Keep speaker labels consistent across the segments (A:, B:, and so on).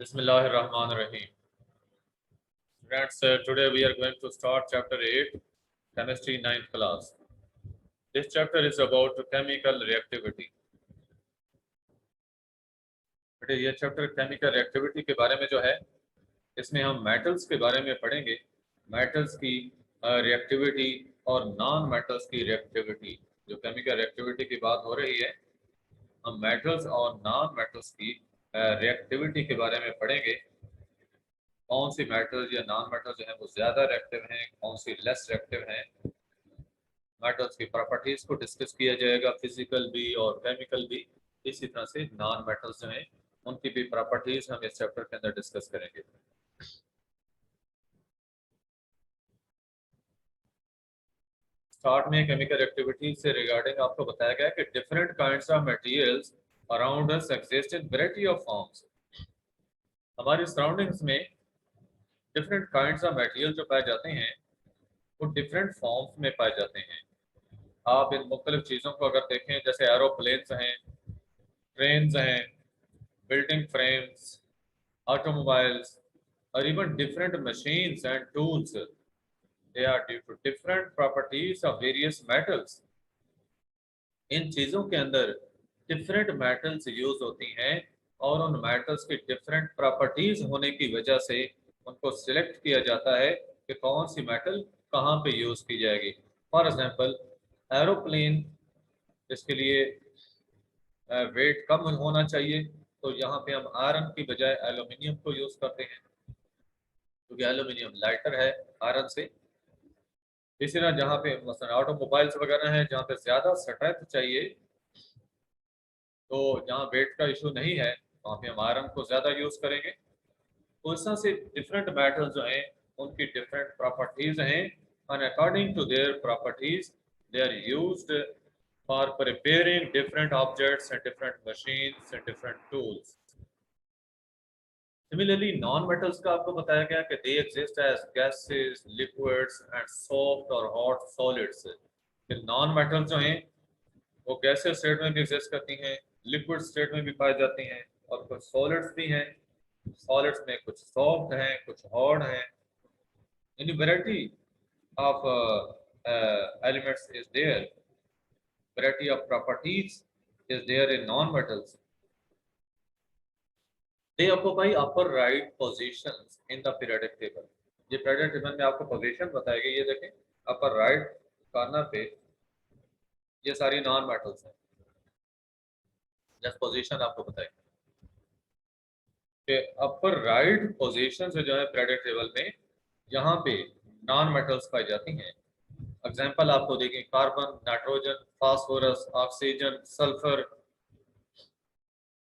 A: Bismillahirrahmanirrahim. Friends, today we are going to start chapter 8, chemistry 9th class. This chapter is about chemical reactivity. बेटे ये chapter chemical reactivity के बारे में जो है इसमें हम मेटल्स के बारे में पढ़ेंगे, मेटल्स की रिएक्टिविटी और नॉन मेटल्स की रिएक्टिविटी। जो केमिकल रिएक्टिविटी की बात हो रही है, हम मेटल्स और नॉन मेटल्स की रिएक्टिविटी के बारे में पढ़ेंगे। कौन सी मेटल्स या नॉन मेटल्स जो है वो ज़्यादा रिएक्टिव हैं, कौन सी लेस रिएक्टिव हैं। मेटल्स की प्रॉपर्टीज़ को डिस्कस किया जाएगा, फिजिकल भी और केमिकल भी। इसी तरह से नॉन मेटल्स जो हैं उनकी भी प्रॉपर्टीज़ हम इस चैप्टर के अंदर डिस्कस करेंगे। स्टार्ट में केमिकल एक्टिविटी से रिगार्डिंग आपको बताया गया कि different kinds of materials around us exist in variety of forms. हमारी सराउंडिंग्स में डिफरेंट काइंड्स ऑफ मटेरियल जो पाए जाते हैं वो डिफरेंट फॉर्म्स में पाए जाते हैं। आप इन मुख्तलिफ चीज़ों को अगर देखें, जैसे एरोप्लेन्स हैं, ट्रेन्स हैं, बिल्डिंग फ्रेम्स, ऑटोमोबाइल्स और even different machines and tools, they are due to different properties of various metals. इन चीज़ों के अंदर डिफरेंट मेटल्स यूज होती हैं और उन मेटल्स की डिफरेंट प्रॉपर्टीज होने की वजह से उनको सिलेक्ट किया जाता है कि कौन सी मेटल कहाँ पे यूज की जाएगी। फॉर एग्जांपल एरोप्लेन, इसके लिए वेट कम होना चाहिए, तो यहाँ पे हम आयरन की बजाय एल्यूमिनियम को यूज करते हैं क्योंकि एल्यूमिनियम लाइटर है आयरन से। इसी तरह जहाँ पे मसलन ऑटोमोबाइल्स वगैरह हैं जहाँ पे ज़्यादा स्ट्रेंथ चाहिए, तो जहाँ वेट का इशू नहीं है वहाँ पे हम आयरन को ज़्यादा यूज़ करेंगे। तो इस तरह से डिफरेंट मेटल्स जो हैं उनकी डिफरेंट प्रॉपर्टीज़ हैं and according to their properties they are used for preparing different objects and different machines and different tools. Similarly non metals का आपको बताया गया कि they exist as gases, liquids and soft or hard solids. Non metals जो हैं वो gases state में भी एग्जिस्ट करती हैं, लिक्विड स्टेट में भी पाई जाती हैं और कुछ सॉलिड्स भी हैं। सॉलिड्स में कुछ सॉफ्ट हैं, कुछ हार्ड हैं। यानी variety of elements is there, variety of properties is there in non metals. They occupy upper right positions in the periodic table. ये periodic table में आपको पोजीशन बताएगी, ये देखें अपर राइट कॉर्नर पे ये सारी नॉन मेटल्स हैं। जस्ट पोजीशन आपको बताएगी कि अपर राइट पोजीशन से जो है periodic table में यहाँ पे नॉन मेटल्स पाई जाती हैं। एग्जाम्पल आपको देखें, carbon, nitrogen, phosphorus, oxygen, sulphur.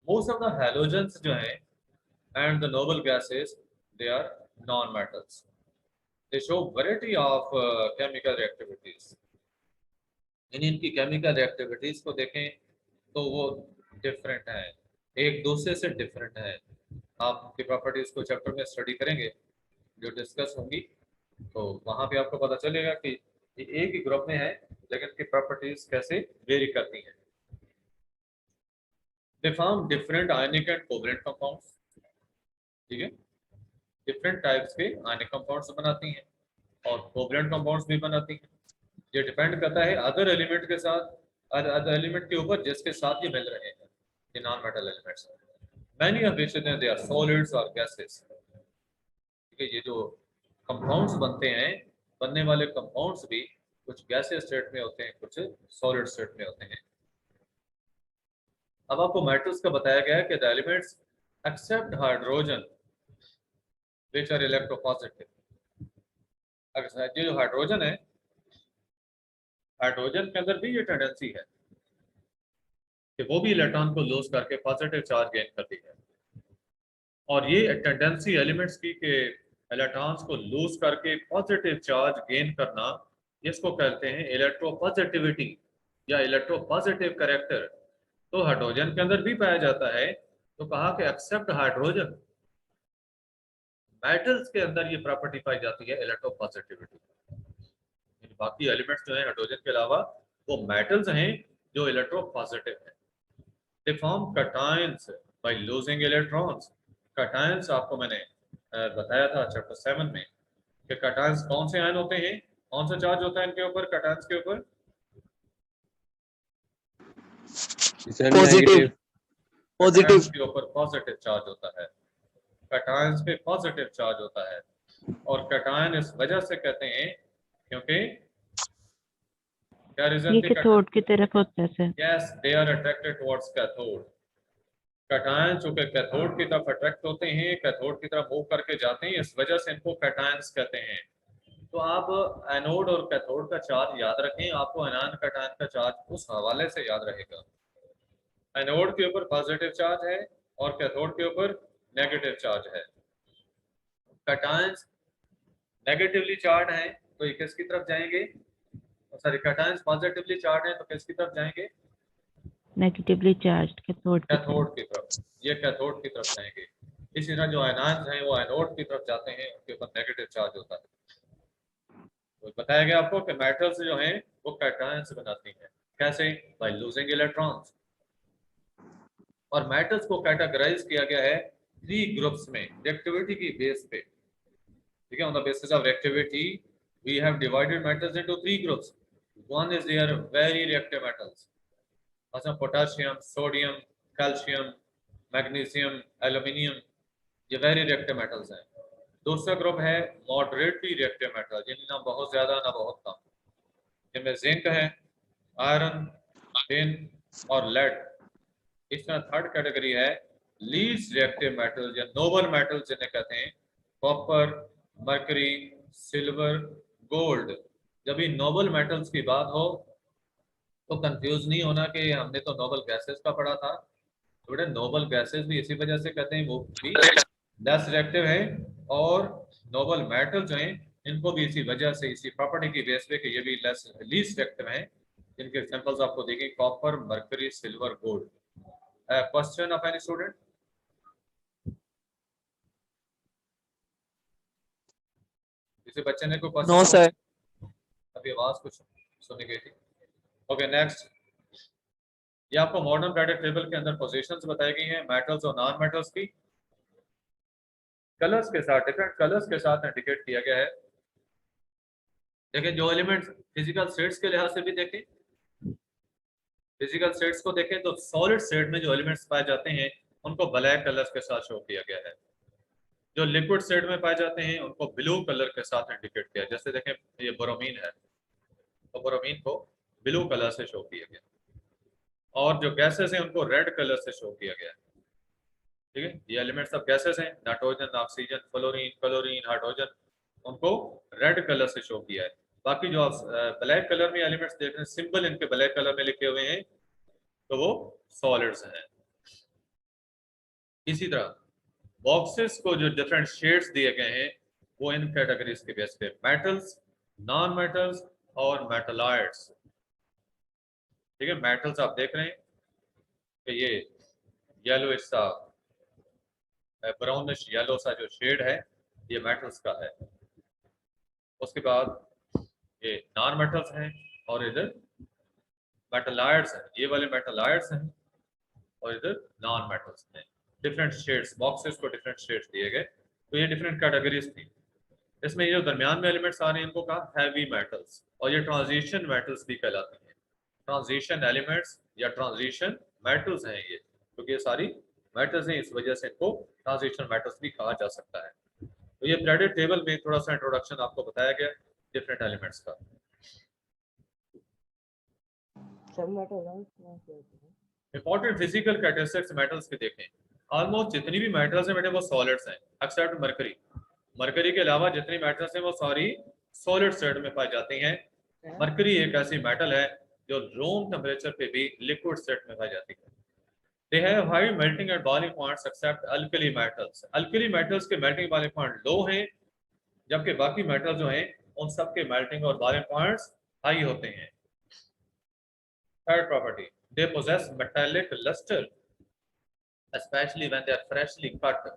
A: Most of the halogens जो हैं and the noble gases, they are non-metals. They show variety of chemical reactivities. इनकी chemical reactivities को देखें तो वो different हैं, एक दूसरे से different हैं। आप उनकी properties को chapter में study करेंगे जो discuss होंगी, तो वहाँ पे आपको पता चलेगा कि ये एक ही ग्रुप में है लेकिन इनकी properties कैसे vary करती हैं। They form different ionic and covalent compounds. ठीक है, डिफरेंट टाइप्स के आयनिक कंपाउंड्स बनाती हैं और कोवलेंट कंपाउंड्स भी बनाती हैं। ये डिपेंड करता है अदर एलिमेंट के साथ, अदर एलिमेंट के ऊपर जिसके साथ ये मिल रहे हैं, ये non metal elements. Many of which they are solids or gases. ठीक है, ये जो कंपाउंड्स बनते हैं, बनने वाले कंपाउंड्स भी कुछ गैसेस स्टेट में होते हैं, कुछ सॉलिड स्टेट में होते हैं। अब आपको मेटल्स का बताया गया है कि the elements except hydrogen which are electropositive. अगर ये जो हाइड्रोजन है, हाइड्रोजन के अंदर भी ये टेंडेंसी है कि वो भी इलेक्ट्रॉन को लूज करके पॉजिटिव चार्ज गेन करती है। और ये टेंडेंसी एलिमेंट्स की कि इलेक्ट्रॉन्स को लूज करके पॉजिटिव चार्ज गेन करना, इसको कहते हैं इलेक्ट्रोपॉजिटिविटी या इलेक्ट्रोपॉजिटिव कैरेक्टर। तो हाइड्रोजन के अंदर भी पाया जाता है। तो कहा कि एक्सेप्ट हाइड्रोजन, मेटल्स के अंदर ये प्रॉपर्टी पाई जाती है इलेक्ट्रोपॉजिटिविटी। बाकी एलिमेंट्स जो हैं हाइड्रोजन के अलावा वो मेटल्स हैं जो इलेक्ट्रोपॉजिटिव हैं। They form cations by losing electrons. Cations आपको मैंने बताया था चैप्टर 7 में कि कैटायंस कौन से आयन होते हैं, कौन सा चार्ज होता है इनके ऊपर, कैटायंस के ऊपर?
B: पॉजिटिव।
A: कैटायंस के ऊपर पॉजिटिव चार्ज होता है, कैटायंस पे पॉजिटिव चार्ज होता है। और कैटायन इस वजह से कहते हैं क्योंकि क्या रीजन
C: ये
A: थी?
C: कैथोड की तरफ होता है sir.
A: Yes, they are attracted towards cathode. Cation चूंकि कैथोड की तरफ अट्रैक्ट होते हैं, कैथोड की तरफ मूव करके जाते हैं, इस वजह से इनको कैटायंस कहते हैं। तो आप एनोड और कैथोड का चार्ज याद रखें, आपको एनायन कैटायन का चार्ज उस हवाले से याद रहेगा। एनोड के ऊपर पॉजिटिव चार्ज है और कैथोड के ऊपर नेगेटिव चार्ज है। कैटायंस नेगेटिवली चार्ज हैं तो ये किसकी तरफ जाएंगे? सॉरी, कैटायंस पॉजिटिवली चार्ज हैं तो किसकी तरफ जाएंगे?
C: नेगेटिवली चार्ज्ड कैथोड की
A: कैथोड
C: तरफ।
A: की तरफ। ये कैथोड की तरफ जाएंगे। इसी तरह जो आयनाइंस हैं वो एनोड की तरफ जाते हैं, उनके ऊपर नेगेटिव चार्ज होता है। तो बताया गया आपको कि मेटल्स जो हैं वो कैटायंस बनाती हैं। कैसे? By losing electrons. और मेटल्स को कैटेगराइज किया गया है 3 ग्रुप्स में रिएक्टिविटी की बेस पे। ठीक है, on the basis of reactivity we have divided metals into 3 groups. One is there very reactive metals, अच्छा potassium, sodium, calcium, magnesium, aluminium, ये वेरी रिएक्टिव मेटल्स हैं। दूसरा ग्रुप है मॉडरेटली रिएक्टिव मेटल, जिनमें ना बहुत ज्यादा ना बहुत कम, जिनमें जिंक है, आयरन, टिन और लेड। इस तरह थर्ड कैटेगरी है लीस्ट रिएक्टिव मेटल या नोबल मेटल जिन्हें कहते हैं कॉपर, मरकरी, सिल्वर, गोल्ड। जब ये नोबल मेटल्स की बात हो तो कंफ्यूज नहीं होना कि हमने तो नोबल गैसेस का पढ़ा था। तो बेटा नोबल गैसेस भी इसी वजह से कहते हैं वो भी लेस रिएक्टिव है, और नोबल मेटल जो हैं इनको भी इसी वजह से, इसी प्रॉपर्टी की बेस पे कि ये भी लेस लीस्ट रिएक्टिव हैं। इनके एग्जांपल्स आपको देखें copper, mercury, silver, gold. Question of any student? किसी बच्चे ने कोई क्वेश्चन?
B: No sir.
A: अभी आवाज कुछ सुनी गई थी। ओके नेक्स्ट, ये आपको मॉडर्न पीरियोडिक टेबल के अंदर पोजीशंस बताई गई हैं मेटल्स और नॉन मेटल्स की, कलर्स के साथ, डिफरेंट कलर्स के साथ इंडिकेट किया गया है। देखें जो एलिमेंट्स फिजिकल स्टेट्स के लिहाज से भी देखें, फिजिकल स्टेट्स को देखें तो सॉलिड स्टेट में जो एलिमेंट्स पाए जाते हैं उनको ब्लैक कलर्स के साथ शो किया गया है। जो लिक्विड स्टेट में पाए जाते हैं उनको ब्लू कलर के साथ इंडिकेट किया। जैसे देखें ये बोरोमीन है तो बोरोमीन को ब्लू कलर से शो किया गया, और जो गैसेस हैं उनको रेड कलर से शो किया गया। ठीक है, ये एलिमेंट्स सब गैसेस हैं, nitrogen, oxygen, fluorine, chlorine, hydrogen, उनको रेड कलर से शो किया है। बाकी जो आप ब्लैक कलर में एलिमेंट्स देख रहे हैं, सिंबल इनके ब्लैक कलर में लिखे हुए हैं, तो वो सॉलिड्स हैं। इसी तरह बॉक्सेस को जो डिफरेंट शेड्स दिए गए हैं वो इन कैटेगरीज के बेस पे मेटल्स, नॉन मेटल्स और मेटलॉइड्स। ठीक है, मेटल्स आप देख रहे हैं कि ये येलो सा ब्राउनिश येलो सा जो शेड है ये मेटल्स का है। उसके बाद ये नॉन मेटल्स हैं और इधर मेटलॉइड्स हैं, ये वाले मेटलॉइड्स हैं और इधर नॉन मेटल्स हैं। डिफरेंट शेड्स, बॉक्सेस को डिफरेंट शेड्स दिए गए, तो ये डिफरेंट कैटेगरीज थी। इसमें ये जो दरमियान में एलिमेंट्स आ रहे हैं इनको कहा हैवी मेटल्स, और ये ट्रांजिशन मेटल्स भी कहलाते हैं। ट्रांजिशन एलिमेंट्स या ट्रांजिशन मेटल्स हैं ये, क्योंकि ये सारी मेटल्स हैं, इस वजह से इनको ट्रांजिशन मेटल्स भी कहा जा सकता है। तो ये पीरियोडिक टेबल में थोड़ा सा इंट्रोडक्शन आपको बताया गया डिफरेंट एलिमेंट्स का। इंपॉर्टेंट फिजिकल कैरेक्टरिस्टिक्स मेटल्स के देखें। ऑलमोस्ट जितनी भी मेटल्स हैं बेटे वो सॉलिड्स हैं एक्सेप्ट मरकरी। मरकरी के अलावा जितनी मेटल्स हैं वो सारी सॉलिड स्टेट में पाई जाती हैं। मरकरी एक ऐसी मेटल है जो रूम टेम्परेचर पे भी लिक्विड स्टेट में पाई जाती है। They have high melting and boiling points except alkali metals. Alkali metals के melting boiling point लो हैं, जबकि बाकी मेटल जो हैं उन सब के मेल्टिंग और बॉइलिंग पॉइंट्स हाई होते हैं। Third property, they possess metallic luster especially when they are freshly cut.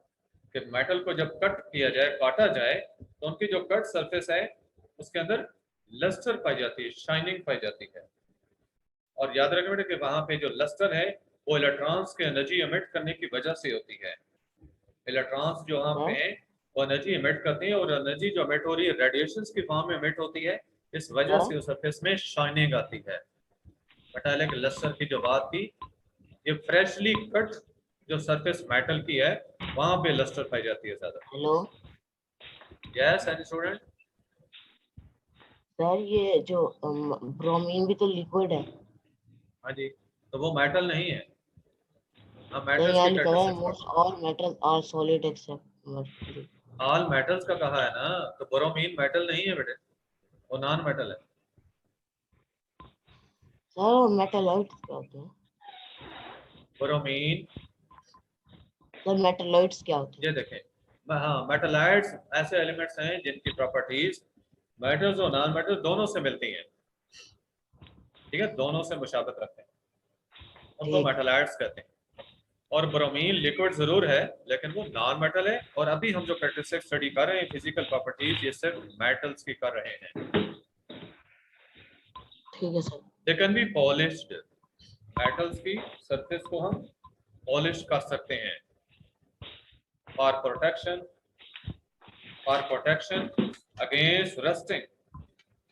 A: कि मेटल को जब कट किया जाए, काटा जाए, तो उनकी जो कट सरफेस है उसके अंदर लस्टर पाई जाती है, शाइनिंग पाई जाती है। और याद रखना बेटा कि वहां पे जो लस्टर है वो इलेक्ट्रॉन्स के एनर्जी एमिट करने की वजह से होती है। इलेक्ट्रॉन्स जो वहाँ पे हैं वो एनर्जी इमिट करते हैं, और एनर्जी जो इमिट हो रही है रेडिएशंस की फॉर्म में इमिट होती है, इस वजह से उस सरफेस में शाइनिंग आती है। मेटालिक लस्टर की जो बात थी, ये फ्रेशली कट जो सरफेस मेटल की है वहां पे लस्टर पाई जाती है ज्यादा।
B: Hello
A: yes any student?
B: Sir, ये जो ब्रोमीन भी तो लिक्विड है।
A: हाँ जी, तो वो मेटल नहीं है। हाँ,
B: तो
A: मेटल्स
B: यहाँ
A: की
B: लिखा है most
A: characteristics.
B: All metals are solid except mercury.
A: All metals का कहा है ना, तो ब्रोमीन मेटल नहीं है बेटे, वो नॉन मेटल है।
B: सर मेटालॉइड्स क्या होते हैं?
A: ब्रोमीन,
B: सर मेटालॉइड्स क्या होते हैं?
A: ये देखें, हाँ, मेटलाइड्स ऐसे एलिमेंट्स हैं जिनकी प्रॉपर्टीज मेटल्स और नॉन मेटल दोनों से मिलती हैं, ठीक है, दोनों से मुशाबत रखते हैं, उनको
B: ठीक।
A: मेटलाइड्स कहते हैं। और ब्रोमीन लिक्विड जरूर है लेकिन वो नॉन मेटल है, और अभी हम जो कैरेक्टरिस्टिक स्टडी कर रहे हैं फिजिकल प्रॉपर्टीज, ये सिर्फ मेटल्स की कर रहे हैं।
B: ठीक है sir.
A: They can B polished, metals की सरफेस को हम पॉलिश कर सकते हैं for protection, against rusting,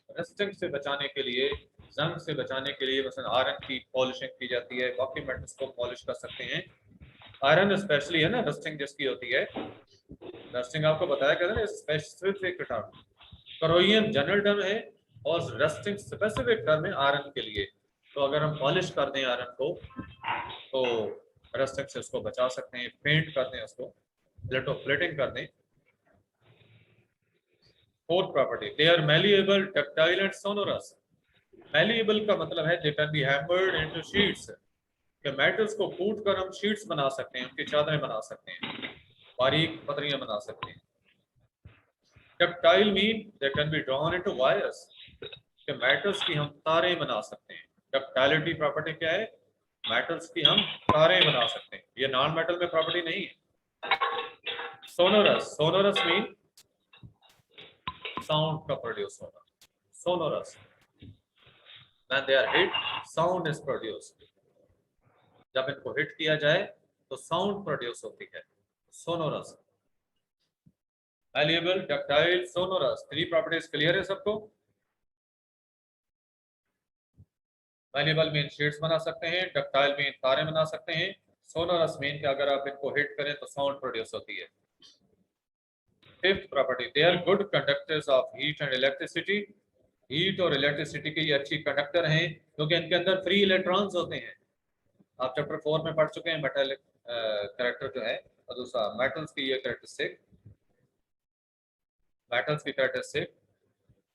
A: rusting से बचाने के लिए, जंग से बचाने के लिए मसलन आयरन की पॉलिशिंग की जाती है, बाकी मेटल्स को पॉलिश कर सकते हैं। आयरन स्पेशली है ना, रस्टिंग जिसकी होती है, रस्टिंग आपको बताया गया ना, specific term, corrosion general term है और रस्टिंग स्पेसिफिक टर्म है आयरन के लिए। तो अगर हम पॉलिश कर दें आयरन को तो रस्टिंग से उसको बचा सकते हैं, पेंट कर दें उसको, इलेक्ट्रोप्लेटिंग कर दें। Fourth property, they are malleable, ductile and sonorous. Malleable का मतलब है they can be hammered into sheets, कि मेटल्स को कूट कर हम शीट्स बना सकते हैं, उनकी चादरें बना सकते हैं, बारीक पतरियां बना सकते हैं। Ductile mean they can be drawn into wires, कि मेटल्स की हम तारें बना सकते हैं। डक्टाइलिटी प्रॉपर्टी क्या है? मेटल्स की हम तारें बना सकते हैं, ये नॉन मेटल में प्रॉपर्टी नहीं है। सोनोरस, सोनोरस मीन साउंड का प्रोड्यूस होना, sonorous, when they are hit sound is produced, जब इनको हिट किया जाए तो साउंड प्रोड्यूस होती है, sonorous. Malleable, ductile, sonorous, three properties clear है सबको? मैलिएबल मीन शीट्स बना सकते हैं, डक्टाइल मीन तारें बना सकते हैं, सोनोरस मीन कि अगर आप इनको हिट करें तो साउंड प्रोड्यूस होती है। Fifth property, they are good conductors of heat and electricity. Heat और इलेक्ट्रिसिटी के ये अच्छी कंडक्टर हैं क्योंकि इनके अंदर फ्री इलेक्ट्रॉन्स होते हैं। आप चैप्टर 4 में पढ़ चुके हैं मेटालिक कैरेक्टर जो है, और दूसरा मेटल्स की ये कैरेक्टरिस्टिक, मेटल्स की कैरेक्टरिस्टिक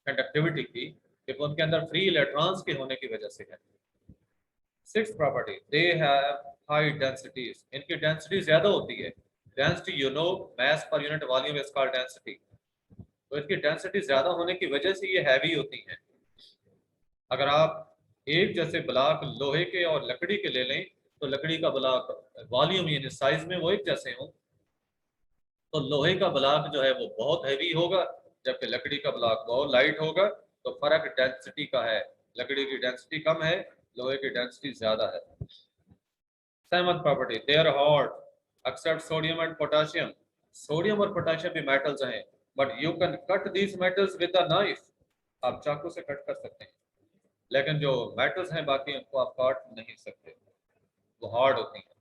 A: कंडक्टिविटी की, कि उनके अंदर फ्री इलेक्ट्रॉन्स के होने की वजह से है। Sixth property, they have high densities, इनकी डेंसिटी ज्यादा होती है। Density you know, mass per unit volume is called density, तो इनकी डेंसिटी ज्यादा होने की वजह से ये हैवी होती हैं। अगर आप एक जैसे ब्लॉक लोहे के और लकड़ी के ले लें तो लकड़ी का ब्लॉक वॉल्यूम यानी साइज में वो एक जैसे हों, तो लोहे का ब्लॉक जो है वो बहुत हैवी होगा जबकि लकड़ी का ब्लॉक बहुत लाइट होगा। तो फर्क डेंसिटी का है, लकड़ी की डेंसिटी कम है, लोहे की डेंसिटी ज्यादा है। Seventh property, they are hot except sodium and potassium. Sodium और पोटेशियम भी मेटल्स हैं, but you can cut these metals with a knife, आप चाकू से कट कर सकते हैं, लेकिन जो मेटल्स हैं बाकी उनको आप काट नहीं सकते, वो हार्ड होती हैं।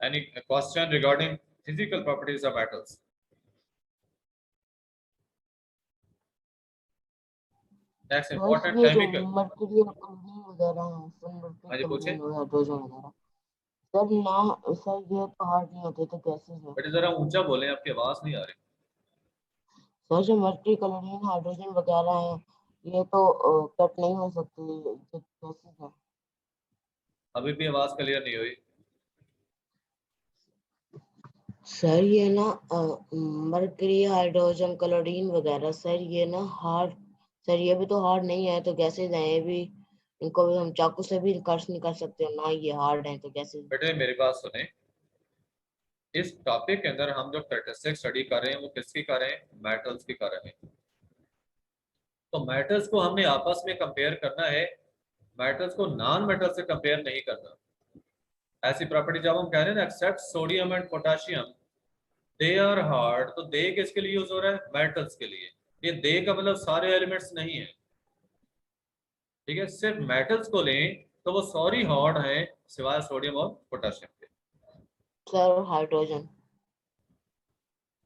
A: Any question regarding physical properties of metals? Next important
B: ये जो
A: chemical.
B: मर्क्यूरी और क्लोरीन वगैरह हैं, सर मर्क्यूरी
A: हाँ जी पूछे
B: क्लोरीन और हाइड्रोजन वगैरह, सर ना सर ये तो हार्ड नहीं होते तो कैसे है?
A: बेटे जरा ऊंचा बोलें, आपकी आवाज नहीं आ रही।
B: सर जो मर्क्यूरी क्लोरीन हाइड्रोजन वगैरह हैं, ये तो कट नहीं हो सकते, ये कैसे है?
A: अभी भी आवाज क्लियर नहीं हुई।
B: सर ये ना मर्क्यूरी हाइड्रोजन क्लोरीन वगैरह, सर ये ना हार्ड, सर ये भी तो हार्ड नहीं है तो कैसे है? ये भी इनको भी हम चाकू से भी कट नहीं कर सकते ना, ये हार्ड है तो कैसे?
A: बेटे मेरी बात सुने, इस टॉपिक के अंदर हम जो स्टैटिस्टिक्स स्टडी कर रहे हैं वो किसकी कर रहे हैं? मेटल्स की कर रहे हैं। तो मेटल्स को हमने आपस में कंपेयर करना है, मेटल्स को नॉन मेटल से कंपेयर नहीं करना। ऐसी प्रॉपर्टी जब हम कह रहे हैं ना except sodium and potassium they are hard, तो दे किसके लिए यूज हो रहा है? मेटल्स के लिए। ये दे का मतलब सारे एलिमेंट्स नहीं है, ठीक है, सिर्फ मेटल्स को लें तो वो सॉरी हार्ड है सिवाय सोडियम और पोटेशियम के।
B: Sir hydrogen.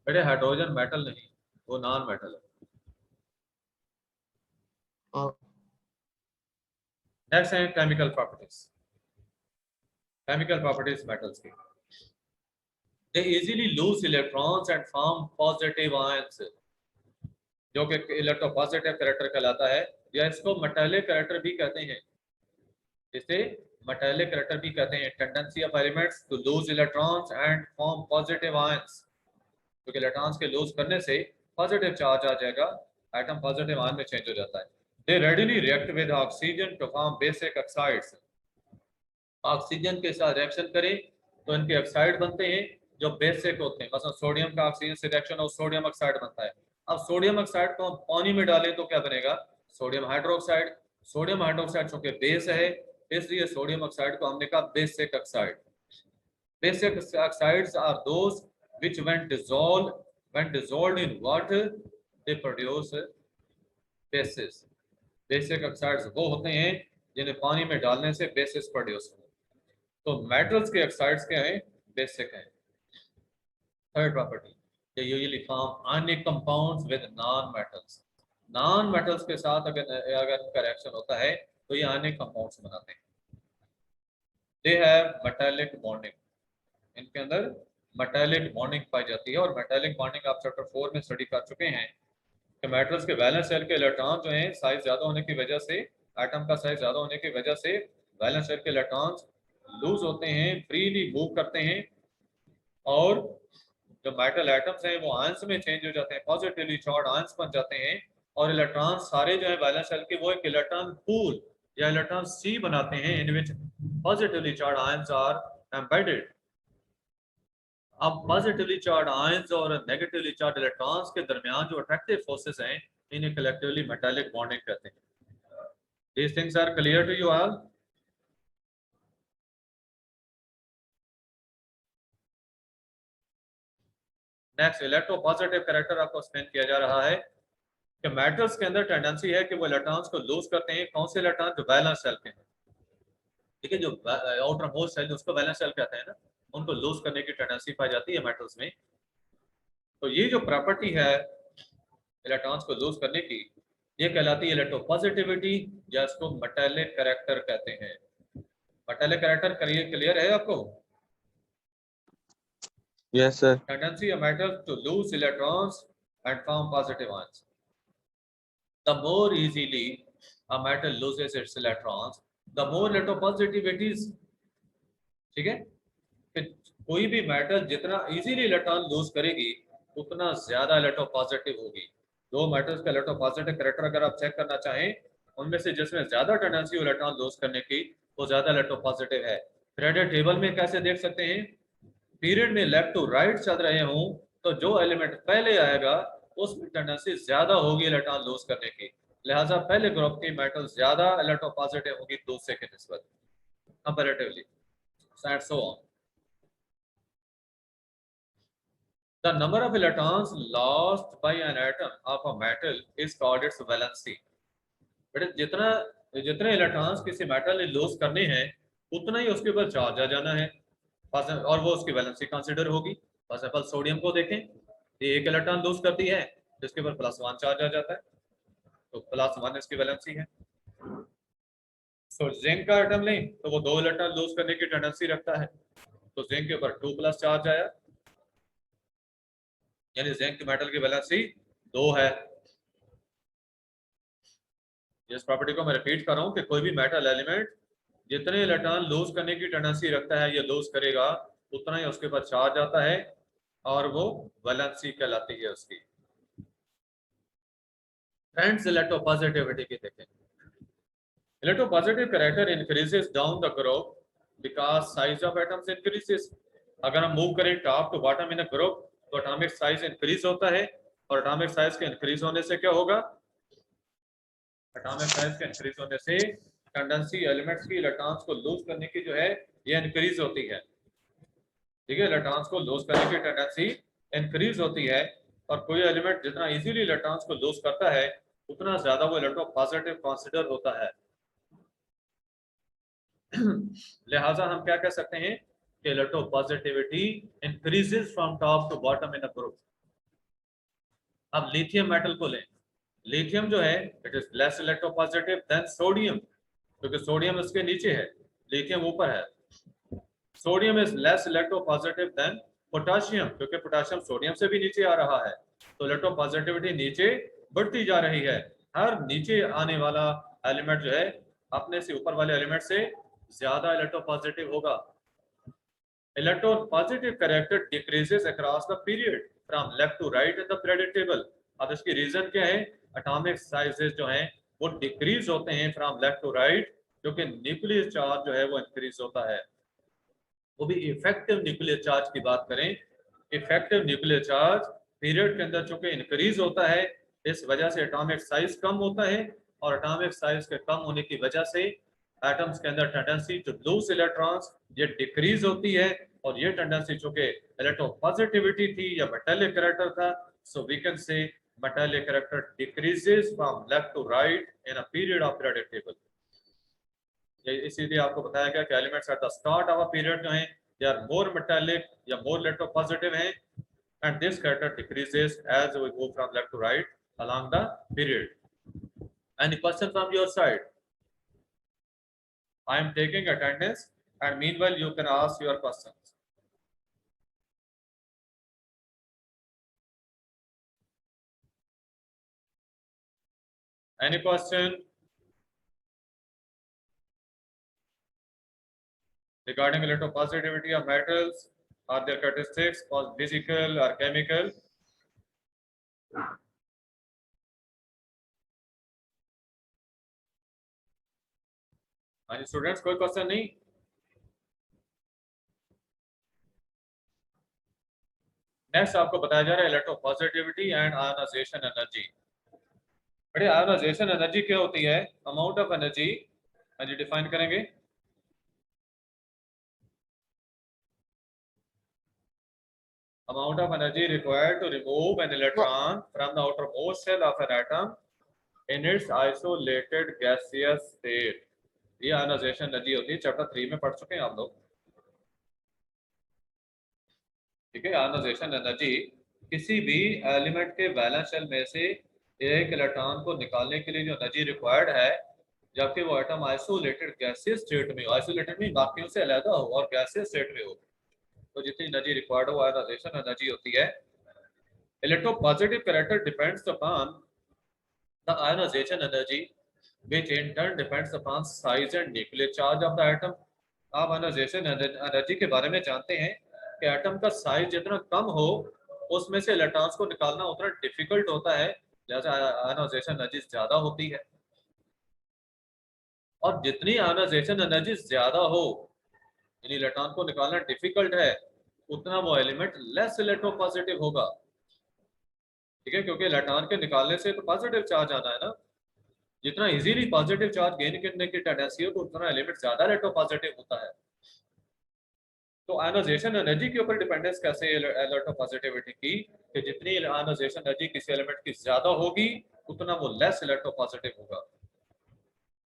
A: बेटे हाइड्रोजन मेटल नहीं, वो नॉन मेटल है। नेक्स्ट है chemical properties. Chemical properties metals की, they easily lose electrons and form positive ions, जो कि इलेक्ट्रोपॉजिटिव कैरेक्टर कहलाता है, या इसको मेटालिक कैरेक्टर भी कहते हैं। इसे मेटालिक कैरेक्टर भी कहते हैं। Tendency of elements to lose electrons and form positive ions, क्योंकि इलेक्ट्रॉन्स के लूज करने से पॉजिटिव चार्ज आ जाएगा, एटम पॉजिटिव आयन में चेंज हो जाता है। They readily react with oxygen to form basic oxides, oxygen के साथ रिएक्शन करें तो इनके ऑक्साइड बनते हैं जो बेसिक होते हैं। मतलब सोडियम का ऑक्सीजन से रिएक्शन हो सोडियम ऑक्साइड बनता है। अब सोडियम ऑक्साइड को हम पानी में डालें तो क्या बनेगा? Sodium hydroxide. सोडियम हाइड्रोक्साइड चूंकि बेस है इसलिए सोडियम ऑक्साइड को हमने कहा basic oxide. Basic oxides are those which when dissolved in water they produce bases। बेसिक ऑक्साइड्स वो होते हैं जिन्हें पानी में डालने से बेसिस प्रोड्यूस हो। तो मेटल्स के ऑक्साइड्स क्या हैं? बेसिक हैं। Third property, they usually form ionic compounds with non metals। Non metals के साथ अगर इनका रिएक्शन होता है तो ये आयनिक कंपाउंड्स बनाते हैं। दे हैव मेटालिक बॉन्डिंग, इनके अंदर मेटालिक बॉन्डिंग पाई जाती है। और मेटालिक बॉन्डिंग आप चैप्टर 4 में स्टडी कर चुके हैं कि मेटल्स के वैलेंस शेल के इलेक्ट्रॉन जो हैं साइज ज्यादा होने की वजह से, एटम का साइज ज्यादा होने की वजह से वैलेंस शेल के इलेक्ट्रॉन्स लूज होते हैं, फ्रीली मूव करते हैं, और जो मेटल एटम्स हैं वो आयंस में चेंज हो जाते हैं, पॉजिटिवली चार्ज आयंस बन जाते हैं, और इलेक्ट्रॉन सारे जो है वैलेंस शेल के वो एक इलेक्ट्रॉन पूल या इलेक्ट्रॉन सी बनाते हैं in which positively charged ions are embedded. अब पॉजिटिवली चार्ज आयंस और नेगेटिवली चार्ज इलेक्ट्रॉन्स के दरमियान जो अट्रैक्टिव फोर्सेस हैं इन्हें कलेक्टिवली मेटालिक बॉन्डिंग कहते हैं। These things are clear to you all? Next, electropositive character आपको एक्सप्लेन किया जा रहा है कि मेटल्स के अंदर टेंडेंसी है कि वो इलेक्ट्रॉन्स को लूज करते हैं। कौन से इलेक्ट्रॉन? जो वैलेंस शेल के हैं, ठीक है, जो आउटर मोस्ट शेल उसको वैलेंस शेल कहते हैं ना, उनको लूज करने की टेंडेंसी पाई जाती है मेटल्स में। तो ये जो प्रॉपर्टी है इलेक्ट्रॉन्स को लूज करने की, ये कहलाती है इलेक्ट्रोपॉजिटिविटी, या इसको मेटालिक कैरेक्टर कहते हैं। मेटालिक कैरेक्टर क्लियर है आपको?
D: Yes, sir.
A: Tendency of metals to lose electrons and form positive ions. The more easily a metal loses its electrons, the more electropositive it is। ठीक है, कि कोई भी मेटल जितना इजीली इलेक्ट्रॉन लूज करेगी उतना ज्यादा इलेक्ट्रोपॉजिटिव होगी। दो मेटल्स का इलेक्ट्रोपॉजिटिव कैरेक्टर अगर आप चेक करना चाहें, उनमें से जिसमें ज्यादा टेंडेंसी इलेक्ट्रॉन लूज करने की वो ज्यादा इलेक्ट्रोपॉजिटिव है। पीरियोडिक टेबल में कैसे देख सकते हैं? पीरियड में लेफ्ट टू राइट चल रहे हों तो जो एलिमेंट पहले आएगा उसमें टेंडेंसी ज्यादा होगी इलेक्ट्रॉन लूज करने की, लिहाजा पहले ग्रुप की मेटल ज्यादा इलेक्ट्रोपॉजिटिव होगी दूसरे के निस्बत comparatively, and so on. The number of electrons lost by an atom of a metal is called its valency। बेटे जितने इलेक्ट्रॉन्स किसी मेटल ने लूज करने हैं उतना ही उसके ऊपर चार्ज आ जाना है, और वो उसकी वैलेंसी कंसीडर होगी। फॉर एग्जांपल सोडियम को देखें, ये एक इलेक्ट्रॉन लूज करती है जिसके ऊपर +1 चार्ज आ जाता है, तो +1 इसकी वैलेंसी है। तो जिंक का एटम लें तो वो 2 इलेक्ट्रॉन लूज करने की टेंडेंसी रखता है, तो जिंक के ऊपर 2+ चार्ज आया, यानी जिंक मेटल की वैलेंसी 2 है। इस प्रॉपर्टी को मैं रिपीट कर रहा हूं कि कोई भी मेटल एलिमेंट जितने इलेक्ट्रॉन लूज करने की टेंडेंसी रखता है, ये लूज करेगा उतना ही उसके ऊपर चार्ज आता है और वो वैलेंसी कहलाती है उसकी। फ्रेंड्स, इलेक्ट्रोपॉजिटिविटी की देखें। Electropositive character increases down the group because size of atoms increases. अगर हम मूव करें top to bottom in a group तो एटॉमिक साइज इंक्रीज होता है, और एटॉमिक साइज के इंक्रीज होने से क्या होगा? एटॉमिक साइज के इंक्रीज होने से टेंडेंसी एलिमेंट्स की इलेक्ट्रॉन्स को लूज करने की जो है ये इंक्रीज होती है, ठीक है। इलेक्ट्रॉन्स को लूज करने की टेंडेंसी इंक्रीज होती है, और कोई एलिमेंट जितना इजीली इलेक्ट्रॉन्स को लूज करता है उतना ज्यादा वो इलेक्ट्रोपॉजिटिव कंसीडर होता है। लिहाजा हम क्या कह सकते हैं कि electropositivity increases from top to bottom in a group. अब लिथियम मेटल को लें, लिथियम जो है it is less electropositive than sodium, क्योंकि सोडियम इसके नीचे है, लिथियम ऊपर है। Sodium is less electropositive than potassium, क्योंकि पोटेशियम सोडियम से भी नीचे आ रहा है, तो इलेक्ट्रोपॉजिटिविटी नीचे बढ़ती जा रही है। हर नीचे आने वाला एलिमेंट जो है अपने से ऊपर वाले एलिमेंट से ज्यादा इलेक्ट्रोपॉजिटिव होगा। Electropositive character decreases across the period from left to right in the periodic table. अब इसकी रीजन क्या है? एटॉमिक साइजेस जो हैं वो डिक्रीज होते हैं फ्रॉम लेफ्ट टू राइट, जो कि न्यूक्लियर चार्ज जो है वो इंक्रीज होता है। वो भी इफेक्टिव न्यूक्लियर चार्ज की बात करें, इफेक्टिव न्यूक्लियर चार्ज पीरियड के अंदर चूंकि इंक्रीज होता है, इस वजह से एटॉमिक साइज कम होता है, और एटॉमिक साइज के कम होने की वजह से एटम्स के अंदर टेंडेंसी टू लूज इलेक्ट्रॉन्स ये डिक्रीज होती है, और ये टेंडेंसी चूंकि इलेक्ट्रोपॉजिटिविटी थी या मेटालिक कैरेक्टर था, so we can say metallic character decreases from left to right in a period of periodic table. इसीलिए आपको बताया गया कि elements at the start of a period जो हैं दे आर मोर मेटालिक या मोर इलेक्ट्रोपॉजिटिव हैं, and this character decreases as we move from left to right along the period. Any question from your side? I am taking attendance, and meanwhile you can ask your questions. Any question regarding electropositivity of metals or their characteristics, or physical or chemical? Any students, कोई question नहीं? Next आपको बताया जा रहा है electropositivity and ionization energy. बड़े ionisation energy क्या होती है? Amount of energy, energy define करेंगे। Amount of energy required to remove an electron from the outermost shell of an atom in its isolated gaseous state. ये ionisation energy होती है, chapter 3 में पढ़ चुके हैं आप लोग, ठीक है। आयोनाइजेशन एनर्जी किसी भी एलिमेंट के वैलेंस शेल में से एक इलेक्ट्रॉन को निकालने के लिए जो एनर्जी रिक्वायर्ड है, जबकि वो एटम आइसोलेटेड गैसियस स्टेट में हो, आइसोलेटेड में बाकियों से अलग हो और गैसियस स्टेट में हो, तो जितनी एनर्जी रिक्वायर्ड हो आयोनाइजेशन एनर्जी होती है। Electropositive character depends upon the ionization energy which in turn depends upon size and nuclear charge of the atom. आप आयोनाइजेशन एनर्जी के बारे में जानते हैं कि एटम का साइज जितना कम हो उसमें से इलेक्ट्रॉन्स को निकालना उतना डिफिकल्ट होता है, लिहाजा आयोनाइजेशन एनर्जी ज्यादा होती है। और जितनी आयोनाइजेशन एनर्जी ज्यादा हो, यानी इलेक्ट्रॉन को निकालना डिफिकल्ट है, उतना वो एलिमेंट लेस इलेक्ट्रोपॉजिटिव होगा, ठीक है, क्योंकि इलेक्ट्रॉन के निकालने से तो पॉजिटिव चार्ज आता है ना। जितना इजीली पॉजिटिव चार्ज गेन करने की टेंडेंसी हो, तो उतना एलिमेंट ज्यादा इलेक्ट्रोपॉजिटिव होता है। तो आयोनाइजेशन एनर्जी के ऊपर डिपेंडेंस कैसे इलेक्ट्रोपॉजिटिविटी की, कि जितनी आयोनाइजेशन एनर्जी किसी एलिमेंट की ज्यादा होगी उतना वो लेस इलेक्ट्रोपॉजिटिव होगा।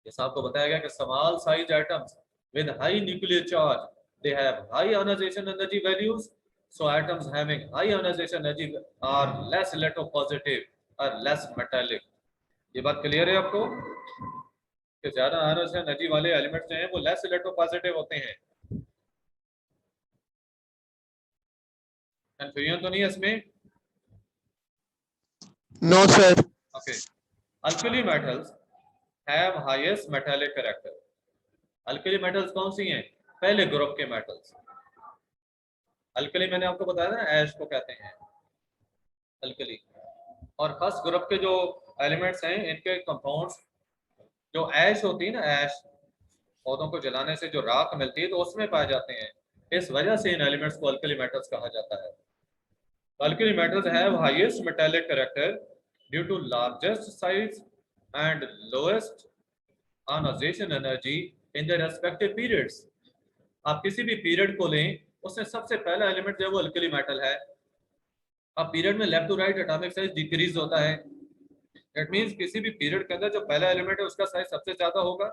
A: जैसा आपको बताया गया कि small size atoms with high nuclear charge they have high ionization energy values, so atoms having high ionization energy are less electropositive और लेस मेटालिक। ये बात क्लियर है आपको कि ज्यादा आयोनाइजेशन एनर्जी वाले एलिमेंट्स जो हैं वो लेस इलेक्ट्रोपॉजिटिव होते हैं। कंफ्यूजन तो नहीं है इसमें?
D: No, sir.
A: Okay. Alkali metals have highest metallic character. Alkali metals कौन सी हैं? पहले ग्रुप के मेटल्स। अल्कली मैंने आपको बताया ना, ऐश को कहते हैं अल्कली। और फर्स्ट ग्रुप के जो एलिमेंट्स हैं इनके कंपाउंड्स, जो ऐश होती है ना, ऐश पौधों को जलाने से जो राख मिलती है तो उसमें पाए जाते हैं, इस वजह से इन एलिमेंट्स को अल्कली मेटल्स कहा जाता है। Alkali metals have highest metallic character due to largest size and lowest ionization energy in their respective periods. आप किसी भी पीरियड को लें, उसमें सबसे पहला एलिमेंट जो है वो अल्कली मेटल है। अब पीरियड में left to right atomic size decrease होता है। दैट मींस किसी भी पीरियड के अंदर जो पहला एलिमेंट है उसका साइज सबसे ज्यादा होगा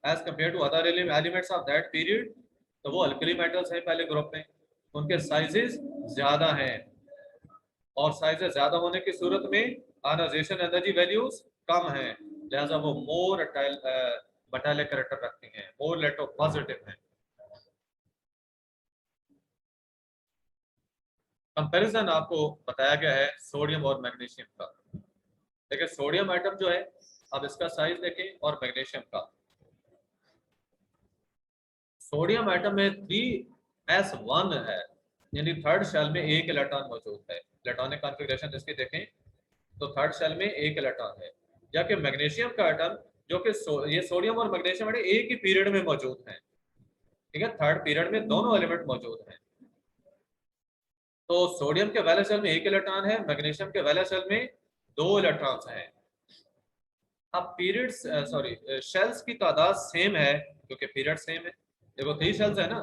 A: as compare to other elements of that period. तो वो अल्कली मेटल्स हैं पहले ग्रुप में, उनके साइजेस ज्यादा हैं, और साइजेस ज्यादा होने की सूरत में आयोनाइजेशन एनर्जी वैल्यूज कम हैं, लिहाजा वो मोर मेटालिक कैरेक्टर रखती हैं, मोर इलेक्ट्रोपॉजिटिव हैं। कंपैरिजन आपको बताया गया है सोडियम और मैग्नीशियम का। देखिए सोडियम एटम जो है, अब इसका साइज देखें, और मैग्नीशियम का। सोडियम एटम में 3s1 है, यानी थर्ड शेल में एक इलेक्ट्रॉन मौजूद है। इलेक्ट्रॉनिक कॉन्फ़िगरेशन इसकी देखें तो थर्ड शेल में एक इलेक्ट्रॉन है, जबकि मैग्नीशियम का एटम जो कि ये सोडियम और मैग्नीशियम एटम एक ही पीरियड में मौजूद हैं, ठीक है, थर्ड पीरियड में दोनों एलिमेंट मौजूद हैं। तो सोडियम के वैलेंस शेल में एक इलेक्ट्रॉन है, मैग्नीशियम के वैलेंस शेल में 2 इलेक्ट्रॉन्स हैं। अब पीरियड्स शेल्स की तादाद सेम है, क्योंकि पीरियड सेम है। देखो 3 शेल्स है ना,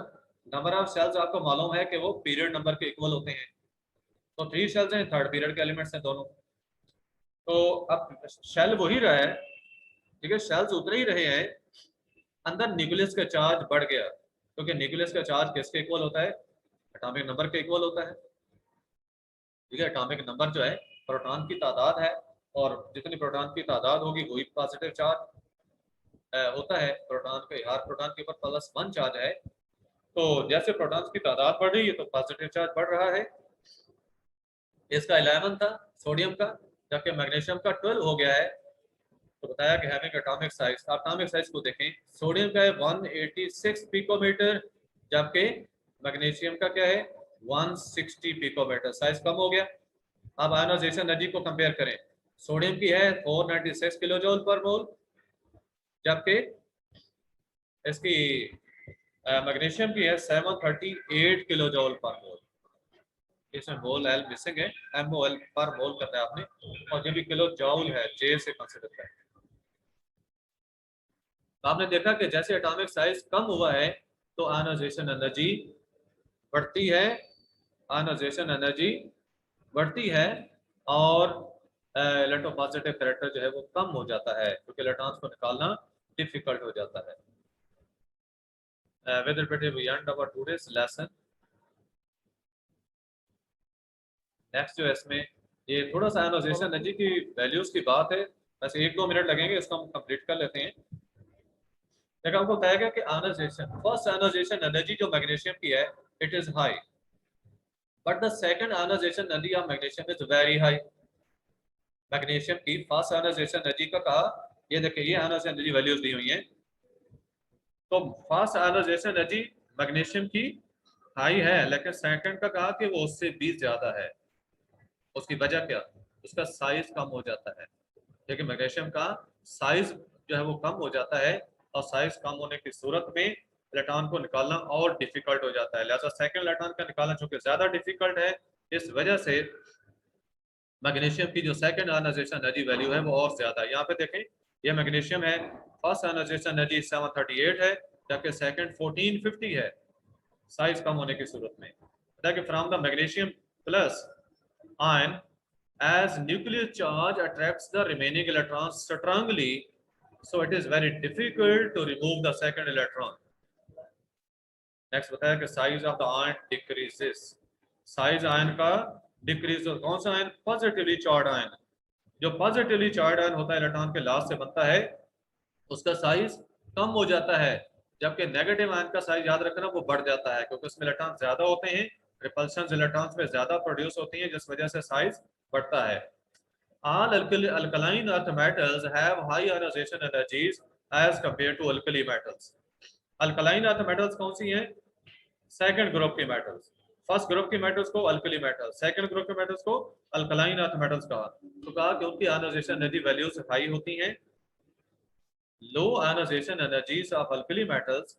A: नंबर ऑफ शेल्स आपको मालूम है कि वो पीरियड नंबर के इक्वल होते हैं, तो 3 शेल्स हैं, थर्ड पीरियड के एलिमेंट्स हैं दोनों। तो अब शेल वही रहा है, ठीक है, शेल्स उतरे ही रहे हैं, अंदर न्यूक्लियस का चार्ज बढ़ गया, क्योंकि न्यूक्लियस का चार्ज किसके इक्वल होता है? एटॉमिक नंबर के इक्वल होता है, ठीक है। एटॉमिक नंबर जो है प्रोटॉन की तादाद है, और जितनी प्रोटॉन की तादाद होगी वही पॉजिटिव चार्ज होता है। प्रोटॉन के हर प्रोटॉन के ऊपर +1 चार्ज है, तो जैसे प्रोटॉन्स की तादाद बढ़ रही है तो पॉजिटिव चार्ज बढ़ रहा है। इसका 11 था सोडियम का, जबकि मैग्नीशियम का 12 हो गया है। तो बताया कि हैविंग एटॉमिक साइज को देखें, सोडियम का है 186 पिकोमीटर, जबकि मैग्नीशियम का क्या है 160 पिकोमीटर, साइज कम हो गया। अब आयोनाइजेशन एनर्जी को कंपेयर करें, सोडियम की है 496 किलो जूल पर मोल, जबकि इसकी मैग्नीशियम की है 738 किलो जूल पर मोल। इसमें मोल एल मिसिंग है, MOL पर मोल करना है आपने, और ये भी किलो जूल है, जे से कंसिडर करें। तो आपने देखा कि जैसे एटॉमिक साइज कम हुआ है तो आयोनाइजेशन एनर्जी बढ़ती है, आयोनाइजेशन एनर्जी बढ़ती है, और इलेक्ट्रोपॉजिटिव कैरेक्टर जो है वो कम हो जाता है, क्योंकि इलेक्ट्रॉन्स को निकालना डिफिकल्ट हो जाता है। with respect to end our today's lesson, next जो है इसमें ये थोड़ा सा आयोनाइजेशन एनर्जी की वैल्यूज की बात है, बस 1-2 मिनट लगेंगे, इसको हम कंप्लीट कर लेते हैं। देखो आपको बताया गया कि आयोनाइजेशन, फर्स्ट आयोनाइजेशन एनर्जी जो मैग्नीशियम की है it is high, but the second ionisation energy of magnesium is very high. Magnesium की फर्स्ट आयोनाइजेशन एनर्जी का कहा, ये देखिए ये आयोनाइजेशन एनर्जी वैल्यूज दी हुई हैं, तो फर्स्ट आयोनाइजेशन एनर्जी मैग्नीशियम की हाई है, लेकिन सेकंड का कहा कि वो उससे 20 ज्यादा है। उसकी वजह क्या? उसका साइज कम हो जाता है, क्योंकि मैग्नीशियम का साइज जो है वो कम हो जाता है, और साइज कम होने की सूरत में इलेक्ट्रॉन को निकालना और डिफिकल्ट हो जाता है, लिहाजा सेकंड इलेक्ट्रॉन का निकालना चूंकि ज्यादा डिफिकल्ट है, इस वजह से मैग्नीशियम की जो सेकंड आयोनाइजेशन एनर्जी वैल्यू है वो और ज्यादा है। यहाँ पे देखें ये मैग्नीशियम है, फर्स्ट आयोनाइजेशन एनर्जी 738 है, जबकि सेकंड 1450 है, साइज कम होने की सूरत में। From the magnesium plus ion, as nuclear charge attracts the remaining electrons strongly, so it is very difficult to remove the second electron. Next बताया कि size of the ion decreases, size ion का decrease, कौन सा ion? Positively charge ion. जो positively charge ion होता है electron के last से बनता है, उसका साइज कम हो जाता है, जबकि नेगेटिव आयन का साइज याद रखना वो बढ़ जाता है, क्योंकि उसमें इलेक्ट्रॉन ज्यादा होते हैं, रिपल्शन इलेक्ट्रॉन्स में ज्यादा प्रोड्यूस होती हैं, जिस वजह से साइज बढ़ता है। All alkaline earth metals have high ionization energies as compared to alkali metals. Alkaline earth metals कौन सी हैं? सेकंड ग्रुप की मेटल्स। फर्स्ट ग्रुप की मेटल्स को अल्कली मेटल्स, सेकंड ग्रुप के मेटल्स को अल्कलाइन अर्थ मेटल्स कहा। तो कहा कि उनकी आयोनाइजेशन एनर्जी वैल्यूज हाई होती हैं। Low ionisation energies of alkali metals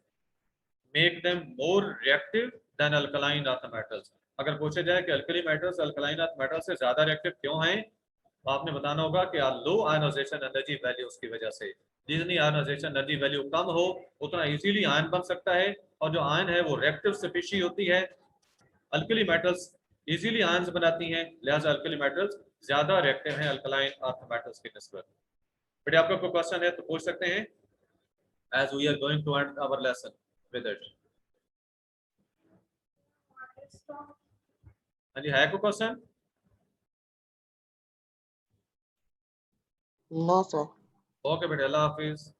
A: make them more reactive than alkaline earth metals. अगर पूछा जाए कि alkali metals alkaline earth metals से ज्यादा रिएक्टिव क्यों हैं, तो आपने बताना होगा कि लो आयोनाइजेशन एनर्जी वैल्यूज की वजह से। जितनी आयोनाइजेशन एनर्जी वैल्यू कम हो उतना इजीली आयन बन सकता है, और जो आयन है वो रिएक्टिव स्पीशी होती है। अल्कली मेटल्स इजीली आयन्स बनाती हैं, लिहाजा अल्कली मेटल्स ज्यादा रिएक्टिव हैं अल्कलाइन अर्थ मेटल्स की निस्बत। बेटे आपका कोई क्वेश्चन है तो पूछ सकते हैं, as we are going to end our lesson with it। हाँ जी, है कोई क्वेश्चन?
B: No sir.
A: ओके बेटे, अल्लाह हाफिज।